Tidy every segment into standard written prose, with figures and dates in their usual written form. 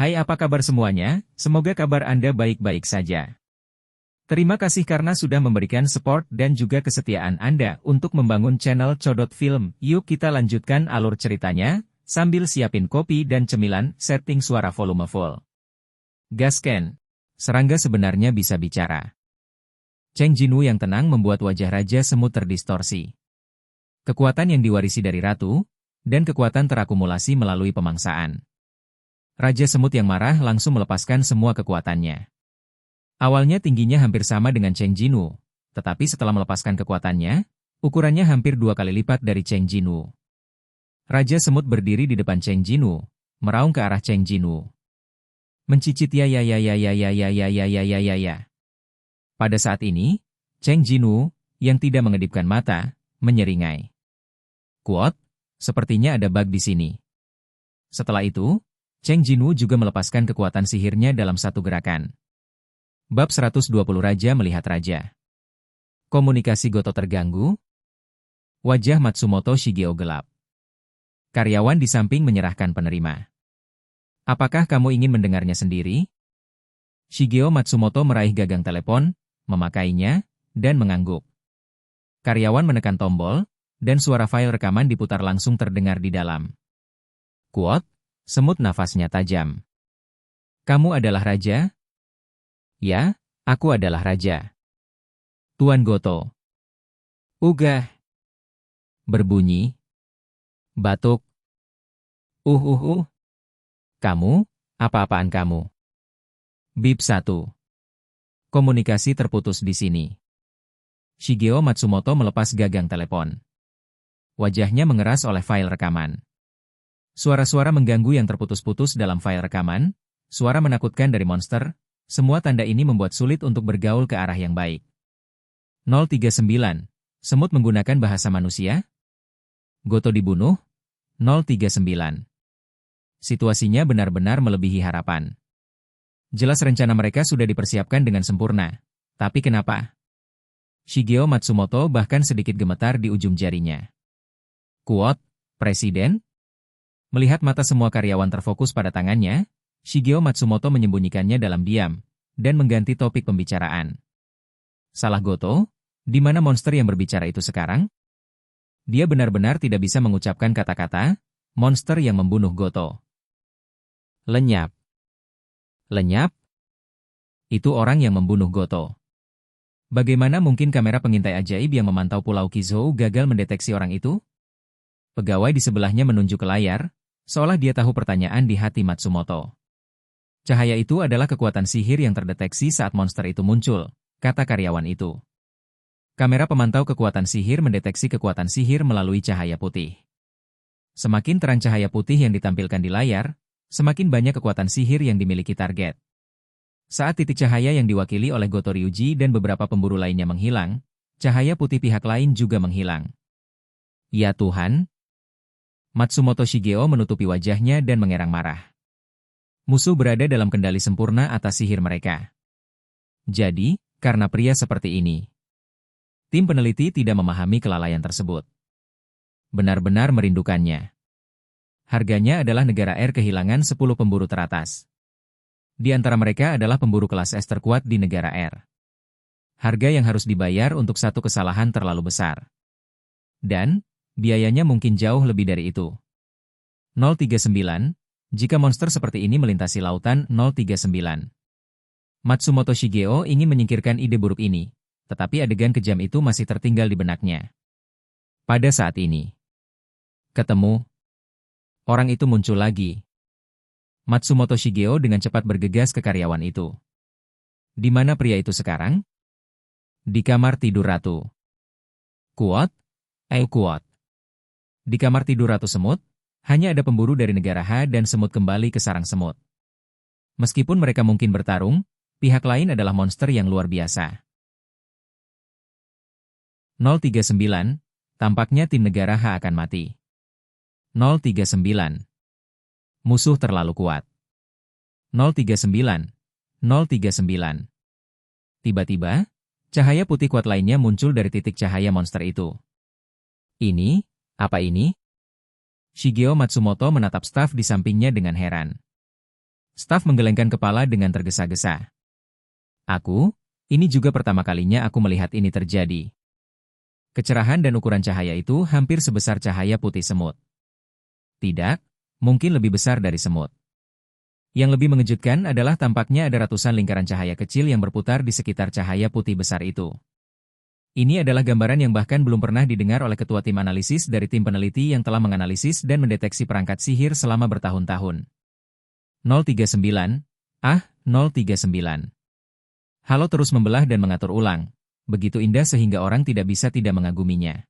Hai, apa kabar semuanya? Semoga kabar Anda baik-baik saja. Terima kasih karena sudah memberikan support dan juga kesetiaan Anda untuk membangun channel Codot Film. Yuk kita lanjutkan alur ceritanya, sambil siapin kopi dan cemilan, setting suara volume full. Gasken. Serangga sebenarnya bisa bicara. Cheng Jinwu yang tenang membuat wajah Raja Semut terdistorsi. Kekuatan yang diwarisi dari Ratu, dan kekuatan terakumulasi melalui pemangsaan. Raja Semut yang marah langsung melepaskan semua kekuatannya. Awalnya tingginya hampir sama dengan Cheng Jinwu, tetapi setelah melepaskan kekuatannya, ukurannya hampir 2 kali lipat dari Cheng Jinwu. Raja Semut berdiri di depan Cheng Jinwu, meraung ke arah Cheng Jinwu. Mencicit ya. Pada saat ini, Cheng Jinwu, yang tidak mengedipkan mata, menyeringai. Kuat, sepertinya ada bug di sini. Setelah itu, Cheng Jinwu juga melepaskan kekuatan sihirnya dalam satu gerakan. Bab 120 Raja melihat Raja. Komunikasi Goto terganggu. Wajah Matsumoto Shigeo gelap. Karyawan di samping menyerahkan penerima. Apakah kamu ingin mendengarnya sendiri? Shigeo Matsumoto meraih gagang telepon, memakainya, dan mengangguk. Karyawan menekan tombol, dan suara file rekaman diputar langsung terdengar di dalam. Kuat. Semut nafasnya tajam. Kamu adalah raja? Ya, aku adalah raja. Tuan Goto. Ugah. Berbunyi. Batuk. Kamu, apa-apaan kamu? Bip 1. Komunikasi terputus di sini. Shigeo Matsumoto melepas gagang telepon. Wajahnya mengeras oleh file rekaman. Suara-suara mengganggu yang terputus-putus dalam file rekaman, suara menakutkan dari monster, semua tanda ini membuat sulit untuk bergaul ke arah yang baik. 039. Semut menggunakan bahasa manusia? Goto dibunuh? 039. Situasinya benar-benar melebihi harapan. Jelas rencana mereka sudah dipersiapkan dengan sempurna. Tapi kenapa? Shigeo Matsumoto bahkan sedikit gemetar di ujung jarinya. Kuat, Presiden? Melihat mata semua karyawan terfokus pada tangannya, Shigeo Matsumoto menyembunyikannya dalam diam, dan mengganti topik pembicaraan. Salah Goto? Di mana monster yang berbicara itu sekarang? Dia benar-benar tidak bisa mengucapkan kata-kata, monster yang membunuh Goto. Lenyap. Lenyap? Itu orang yang membunuh Goto. Bagaimana mungkin kamera pengintai ajaib yang memantau Pulau Kizou gagal mendeteksi orang itu? Pegawai di sebelahnya menunjuk ke layar, seolah dia tahu pertanyaan di hati Matsumoto. Cahaya itu adalah kekuatan sihir yang terdeteksi saat monster itu muncul, kata karyawan itu. Kamera pemantau kekuatan sihir mendeteksi kekuatan sihir melalui cahaya putih. Semakin terang cahaya putih yang ditampilkan di layar, semakin banyak kekuatan sihir yang dimiliki target. Saat titik cahaya yang diwakili oleh Goto Ryuji dan beberapa pemburu lainnya menghilang, cahaya putih pihak lain juga menghilang. Ya Tuhan! Matsumoto Shigeo menutupi wajahnya dan mengerang marah. Musuh berada dalam kendali sempurna atas sihir mereka. Jadi, karena pria seperti ini, tim peneliti tidak memahami kelalaian tersebut. Benar-benar merindukannya. Harganya adalah negara R kehilangan 10 pemburu teratas. Di antara mereka adalah pemburu kelas S terkuat di negara R. Harga yang harus dibayar untuk satu kesalahan terlalu besar. Dan, biayanya mungkin jauh lebih dari itu. 039. Jika monster seperti ini melintasi lautan 039. Matsumoto Shigeo ingin menyingkirkan ide buruk ini, tetapi adegan kejam itu masih tertinggal di benaknya. Pada saat ini, ketemu. Orang itu muncul lagi. Matsumoto Shigeo dengan cepat bergegas ke karyawan itu. Di mana pria itu sekarang? Di kamar tidur Ratu. Kuat? Kuat. Di kamar tidur Ratu Semut, hanya ada pemburu dari negara H dan Semut kembali ke sarang semut. Meskipun mereka mungkin bertarung, pihak lain adalah monster yang luar biasa. 039. Tampaknya tim negara H akan mati. 039. Musuh terlalu kuat. 039. 039. Tiba-tiba, cahaya putih kuat lainnya muncul dari titik cahaya monster itu. Ini? Apa ini? Shigeo Matsumoto menatap staf di sampingnya dengan heran. Staf menggelengkan kepala dengan tergesa-gesa. Ini juga pertama kalinya aku melihat ini terjadi. Kecerahan dan ukuran cahaya itu hampir sebesar cahaya putih semut. Tidak, mungkin lebih besar dari semut. Yang lebih mengejutkan adalah tampaknya ada ratusan lingkaran cahaya kecil yang berputar di sekitar cahaya putih besar itu. Ini adalah gambaran yang bahkan belum pernah didengar oleh ketua tim analisis dari tim peneliti yang telah menganalisis dan mendeteksi perangkat sihir selama bertahun-tahun. 039. 039. Halo terus membelah dan mengatur ulang. Begitu indah sehingga orang tidak bisa tidak mengaguminya.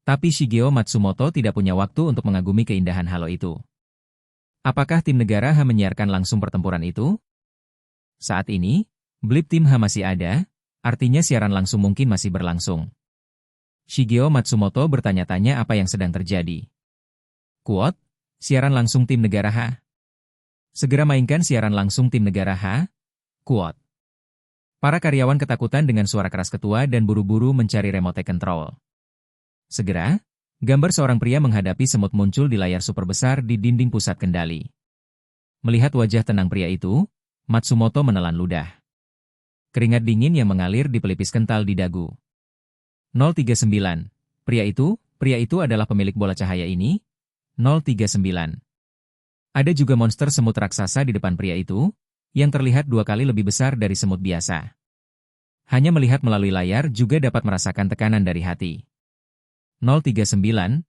Tapi Shigeo Matsumoto tidak punya waktu untuk mengagumi keindahan halo itu. Apakah tim negara H menyiarkan langsung pertempuran itu? Saat ini, blip tim H masih ada, artinya siaran langsung mungkin masih berlangsung. Shigeo Matsumoto bertanya-tanya apa yang sedang terjadi. Quote, siaran langsung tim negara H. Segera mainkan siaran langsung tim negara H. Quote. Para karyawan ketakutan dengan suara keras ketua dan buru-buru mencari remote control. Segera, gambar seorang pria menghadapi semut muncul di layar super besar di dinding pusat kendali. Melihat wajah tenang pria itu, Matsumoto menelan ludah. Keringat dingin yang mengalir di pelipis kental di dagu. 039. Pria itu adalah pemilik bola cahaya ini? 039. Ada juga monster semut raksasa di depan pria itu, yang terlihat 2 kali lebih besar dari semut biasa. Hanya melihat melalui layar juga dapat merasakan tekanan dari hati. 039.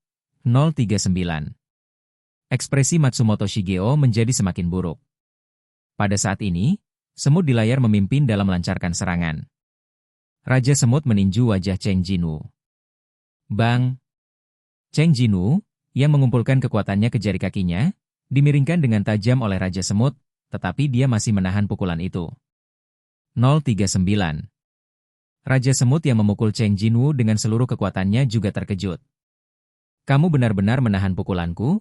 Ekspresi Matsumoto Shigeo menjadi semakin buruk. Pada saat ini, semut di layar memimpin dalam melancarkan serangan. Raja Semut meninju wajah Cheng Jinwoo. Bang! Cheng Jinwoo, yang mengumpulkan kekuatannya ke jari kakinya, dimiringkan dengan tajam oleh Raja Semut, tetapi dia masih menahan pukulan itu. 039. Raja Semut yang memukul Cheng Jinwoo dengan seluruh kekuatannya juga terkejut. Kamu benar-benar menahan pukulanku?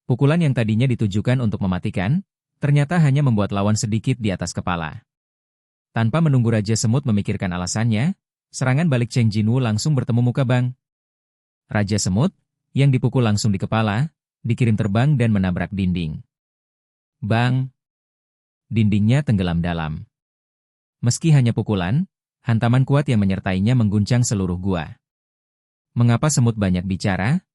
Pukulan yang tadinya ditujukan untuk mematikan, ternyata hanya membuat lawan sedikit di atas kepala. Tanpa menunggu Raja Semut memikirkan alasannya, serangan balik Cheng Jinwoo langsung bertemu muka Bang. Raja Semut, yang dipukul langsung di kepala, dikirim terbang dan menabrak dinding. Bang! Dindingnya tenggelam dalam. Meski hanya pukulan, hantaman kuat yang menyertainya mengguncang seluruh gua. Mengapa semut banyak bicara?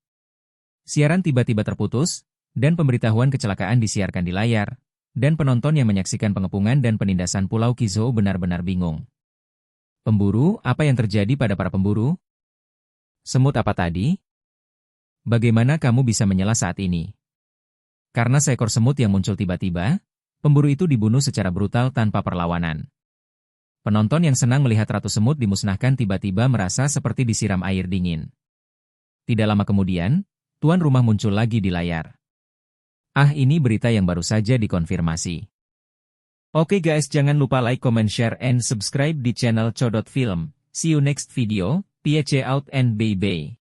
Siaran tiba-tiba terputus, dan pemberitahuan kecelakaan disiarkan di layar, dan penonton yang menyaksikan pengepungan dan penindasan Pulau Kizou benar-benar bingung. Pemburu, apa yang terjadi pada para pemburu? Semut apa tadi? Bagaimana kamu bisa menyela saat ini? Karena seekor semut yang muncul tiba-tiba, pemburu itu dibunuh secara brutal tanpa perlawanan. Penonton yang senang melihat ratu semut dimusnahkan tiba-tiba merasa seperti disiram air dingin. Tidak lama kemudian, tuan rumah muncul lagi di layar. Ini berita yang baru saja dikonfirmasi. Oke guys, jangan lupa like, comment, share, and subscribe di channel Codot Film. See you next video, PAC out and bye-bye.